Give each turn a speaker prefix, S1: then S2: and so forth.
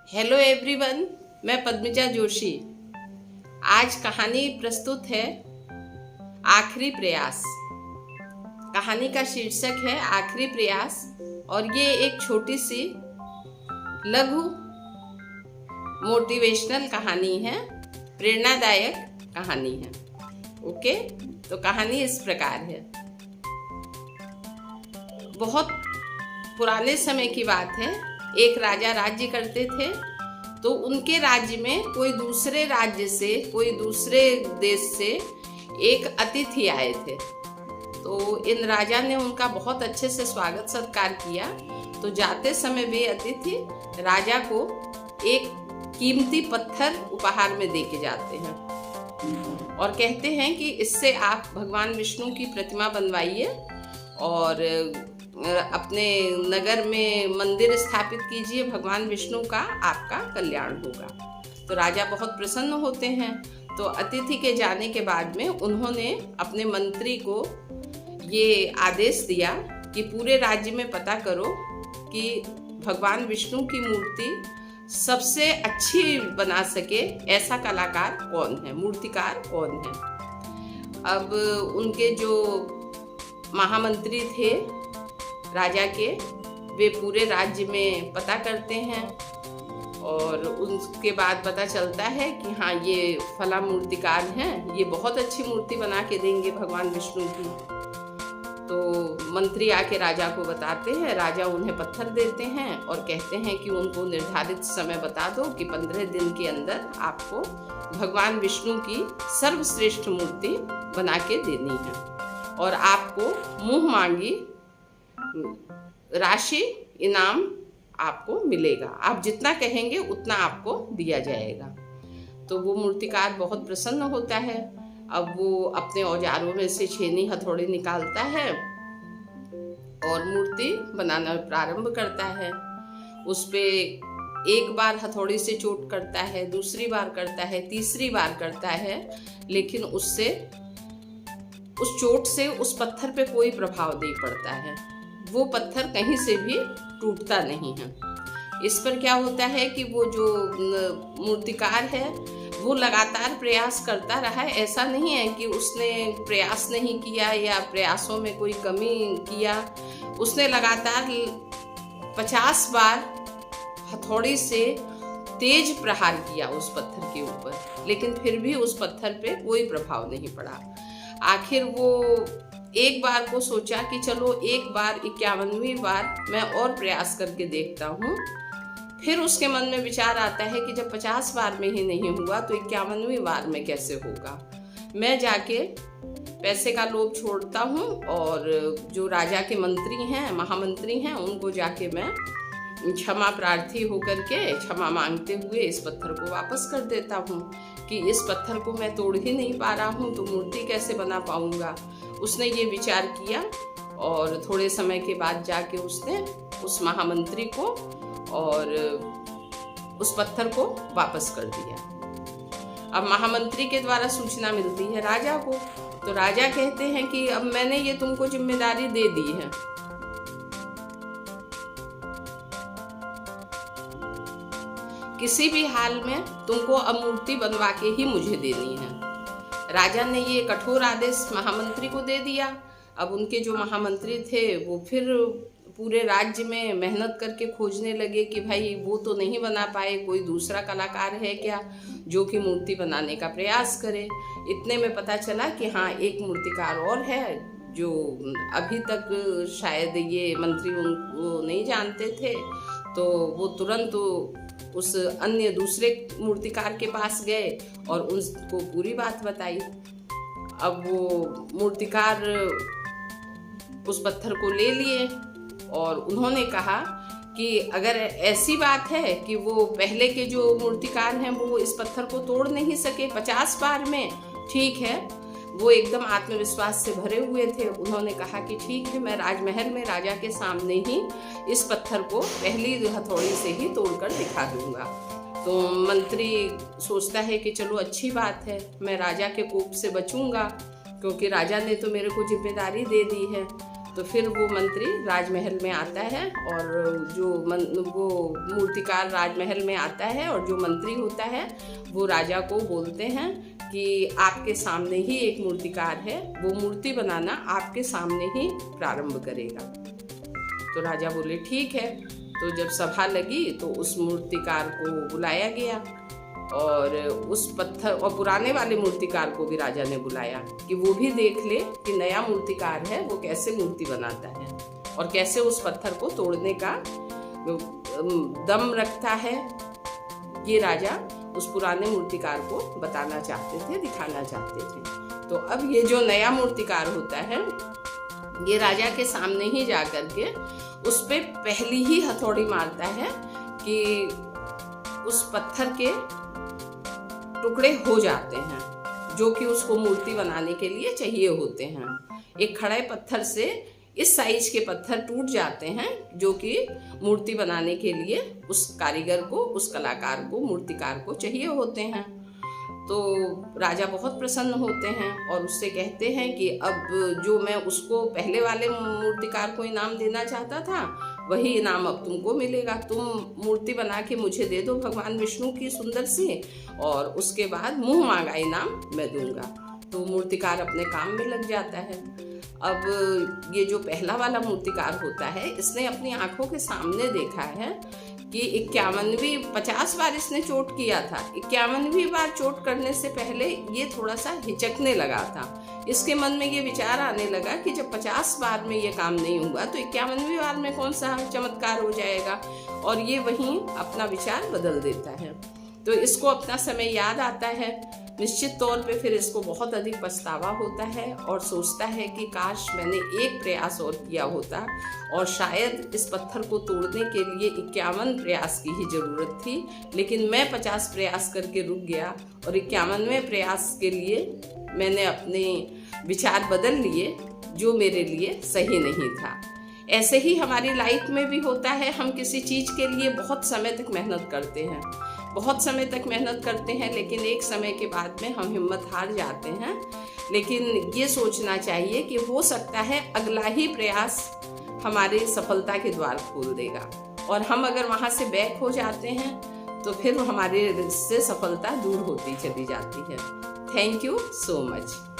S1: Hello everyone, मैं पद्मजा जोशी। आज कहानी प्रस्तुत है आखिरी प्रयास। कहानी का शीर्षक है आखिरी प्रयास और ये एक छोटी सी लघु मोटिवेशनल कहानी है, प्रेरणादायक कहानी है। ओके, तो कहानी इस प्रकार है। बहुत पुराने समय की बात है। एक राजा राज्य करते थे, तो उनके राज्य में कोई दूसरे राज्य से, कोई दूसरे देश से एक अतिथि आए थे। तो इन राजा ने उनका बहुत अच्छे से स्वागत सत्कार किया। तो जाते समय वे अतिथि राजा को एक कीमती पत्थर उपहार में दे के जाते हैं और कहते हैं कि इससे आप भगवान विष्णु की प्रतिमा बनवाइए और अपने नगर में मंदिर स्थापित कीजिए, भगवान विष्णु का आपका कल्याण होगा। तो राजा बहुत प्रसन्न होते हैं। तो अतिथि के जाने के बाद में उन्होंने अपने मंत्री को ये आदेश दिया कि पूरे राज्य में पता करो कि भगवान विष्णु की मूर्ति सबसे अच्छी बना सके ऐसा कलाकार कौन है, मूर्तिकार कौन है। अब उनके जो महामंत्री थे राजा के, वे पूरे राज्य में पता करते हैं और उसके बाद पता चलता है कि हाँ, ये फला मूर्तिकार हैं, ये बहुत अच्छी मूर्ति बना के देंगे भगवान विष्णु की। तो मंत्री आके राजा को बताते हैं। राजा उन्हें पत्थर देते हैं और कहते हैं कि उनको निर्धारित समय बता दो कि 15 दिन के अंदर आपको भगवान विष्णु की सर्वश्रेष्ठ मूर्ति बना के देनी है और आपको मुंह मांगी राशि इनाम आपको मिलेगा। आप जितना कहेंगे उतना आपको दिया जाएगा। तो वो मूर्तिकार बहुत प्रसन्न होता है। अब वो अपने औजारों में से छेनी हथौड़ी निकालता है और मूर्ति बनाना प्रारंभ करता है। उस पे एक बार हथौड़ी से चोट करता है, दूसरी बार करता है, तीसरी बार करता है, लेकिन उससे, उस चोट से उस पत्थर पे कोई प्रभाव नहीं पड़ता है। वो पत्थर कहीं से भी टूटता नहीं है। इस पर क्या होता है कि वो जो मूर्तिकार है वो लगातार प्रयास करता रहा है। ऐसा नहीं है कि उसने प्रयास नहीं किया या प्रयासों में कोई कमी किया। उसने लगातार 50 बार हथौड़ी से तेज प्रहार किया उस पत्थर के ऊपर, लेकिन फिर भी उस पत्थर पे कोई प्रभाव नहीं पड़ा। आखिर वो एक बार को सोचा कि चलो एक बार 51वीं बार मैं और प्रयास करके देखता हूँ। फिर उसके मन में विचार आता है कि जब 50 बार में ही नहीं हुआ तो 51वीं बार में कैसे होगा। मैं जाके पैसे का लोभ छोड़ता हूँ और जो राजा के मंत्री हैं, महामंत्री हैं, उनको जाके मैं क्षमा प्रार्थी होकर के क्षमा मांगते हुए इस पत्थर को वापस कर देता हूँ कि इस पत्थर को मैं तोड़ ही नहीं पा रहा हूँ तो मूर्ति कैसे बना पाऊँगा। उसने ये विचार किया और थोड़े समय के बाद जाके उसने उस महामंत्री को और उस पत्थर को वापस कर दिया। अब महामंत्री के द्वारा सूचना मिलती है राजा को। तो राजा कहते हैं कि अब मैंने ये तुमको जिम्मेदारी दे दी है, किसी भी हाल में तुमको अब मूर्ति बनवा के ही मुझे देनी है। राजा ने ये कठोर आदेश महामंत्री को दे दिया। अब उनके जो महामंत्री थे वो फिर पूरे राज्य में मेहनत करके खोजने लगे कि भाई वो तो नहीं बना पाए, कोई दूसरा कलाकार है क्या जो कि मूर्ति बनाने का प्रयास करे। इतने में पता चला कि हाँ, एक मूर्तिकार और है जो अभी तक शायद ये मंत्री उनको नहीं जानते थे। तो वो तुरंत उस अन्य दूसरे मूर्तिकार के पास गए और उनको पूरी बात बताई। अब वो मूर्तिकार उस पत्थर को ले लिए और उन्होंने कहा कि अगर ऐसी बात है कि वो पहले के जो मूर्तिकार हैं वो इस पत्थर को तोड़ नहीं सके 50 बार में, ठीक है। वो एकदम आत्मविश्वास से भरे हुए थे। उन्होंने कहा कि ठीक है, मैं राजमहल में राजा के सामने ही इस पत्थर को पहली हथौड़ी से ही तोड़कर दिखा दूंगा। तो मंत्री सोचता है कि चलो अच्छी बात है, मैं राजा के कोप से बचूंगा क्योंकि राजा ने तो मेरे को जिम्मेदारी दे दी है। तो फिर वो मंत्री राजमहल में आता है और वो मूर्तिकार राजमहल में आता है और जो मंत्री होता है वो राजा को बोलते हैं कि आपके सामने ही एक मूर्तिकार है, वो मूर्ति बनाना आपके सामने ही प्रारंभ करेगा। तो राजा बोले ठीक है। तो जब सभा लगी तो उस मूर्तिकार को बुलाया गया और उस पत्थर और पुराने वाले मूर्तिकार को भी राजा ने बुलाया कि वो भी देख ले कि नया मूर्तिकार है वो कैसे मूर्ति बनाता है और कैसे उस पत्थर को तोड़ने का दम रखता है। ये राजा उस पुराने मूर्तिकार को बताना चाहते थे, दिखाना चाहते थे। तो अब ये जो नया मूर्तिकार होता है ये राजा के सामने ही जा करके उस पे पहली ही हथौड़ी मारता है कि उस पत्थर के टुकड़े हो जाते हैं जो कि उसको मूर्ति बनाने के लिए चाहिए होते हैं। एक खड़े पत्थर से इस साइज के पत्थर टूट जाते हैं जो कि मूर्ति बनाने के लिए उस कारीगर को, उस कलाकार को, मूर्तिकार को चाहिए होते हैं। तो राजा बहुत प्रसन्न होते हैं और उससे कहते हैं कि अब जो मैं उसको पहले वाले मूर्तिकार को इनाम देना चाहता था वही इनाम अब तुमको मिलेगा। तुम मूर्ति बना के मुझे दे दो भगवान विष्णु की सुंदर सी, और उसके बाद मुंह मांगा इनाम मैं दूंगा। तो मूर्तिकार अपने काम में लग जाता है। अब ये जो पहला वाला मूर्तिकार होता है इसने अपनी आंखों के सामने देखा है कि 51वीं 50 बार इसने चोट किया था। 51वीं बार चोट करने से पहले ये थोड़ा सा हिचकने लगा था। इसके मन में ये विचार आने लगा कि जब 50 बार में ये काम नहीं हुआ तो 51वीं बार में कौन सा चमत्कार हो जाएगा, और ये वहीं अपना विचार बदल देता है। तो इसको अपना समय याद आता है। निश्चित तौर पे फिर इसको बहुत अधिक पछतावा होता है और सोचता है कि काश मैंने एक प्रयास और किया होता और शायद इस पत्थर को तोड़ने के लिए 51 प्रयास की ही ज़रूरत थी, लेकिन मैं 50 प्रयास करके रुक गया और 51वें प्रयास के लिए मैंने अपने विचार बदल लिए जो मेरे लिए सही नहीं था। ऐसे ही हमारी लाइफ में भी होता है। हम किसी चीज़ के लिए बहुत समय तक मेहनत करते हैं, बहुत समय तक मेहनत करते हैं, लेकिन एक समय के बाद में हम हिम्मत हार जाते हैं। लेकिन ये सोचना चाहिए कि हो सकता है अगला ही प्रयास हमारे सफलता के द्वार खोल देगा, और हम अगर वहाँ से बैक हो जाते हैं तो फिर हमारे से सफलता दूर होती चली जाती है। Thank you so much.